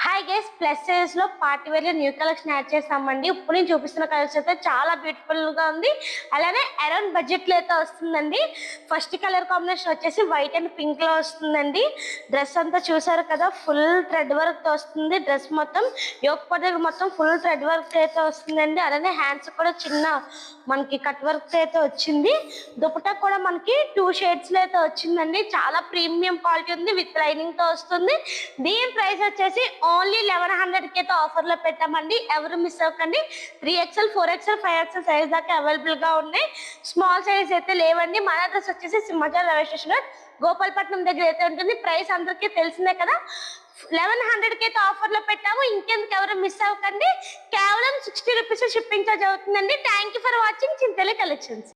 Hi guys, plus size లో party wear లో new collection add చేస్తామండి. ఇప్పుడు నేను చూపిస్తున్న కలర్స్ అయితే చాలా బ్యూటిఫుల్ గా ఉంది. అలానే అరౌండ్ బడ్జెట్ లో అయితే వస్తుందండి. ఫస్ట్ కలర్ కాంబినేషన్ వచ్చేసి వైట్ అండ్ పింక్ లో వస్తుందండి. డ్రెస్ అంతా చూసారు కదా, ఫుల్ థ్రెడ్ వర్క్ తో వస్తుంది. డ్రెస్ మొత్తం యోక్ పట్టు మొత్తం ఫుల్ థ్రెడ్ వర్క్ అయితే వస్తుందండి. అలానే హ్యాండ్స్ కూడా చిన్న మనకి కట్ వర్క్ అయితే వచ్చింది. దుపట్టా కూడా మనకి 2 షేడ్స్ లో అయితే వచ్చిందండి. చాలా ప్రీమియం క్వాలిటీ ఉంది, విత్ లైనింగ్ తో వస్తుంది. దీని ప్రైస్ వచ్చేసి ఓన్లీ 1100 కి ఆఫర్ లో పెట్టామండి. ఎవరు మిస్ అవ్వకండి. 3XL 4XL 5XL సైజ్ దాకా అవైలబుల్ గా ఉన్నాయి. స్మాల్ సైజ్ అయితే లేవండి. మన అడ్రస్ వచ్చేసి సింహాచల్ రైల్వే స్టేషన్ గోపాలపట్నం దగ్గర అయితే ఉంటుంది. ప్రైస్ అందరికీ తెలిసిందే కదా, 1100 కి ఆఫర్ లో పెట్టాము. ఇంకెందుకు, ఎవరు మిస్ అవ్వకండి. కేవలం 60 రూపీస్ షిప్పింగ్ చార్జ్ అవుతుందండి. Thank you for watching Chintala collections.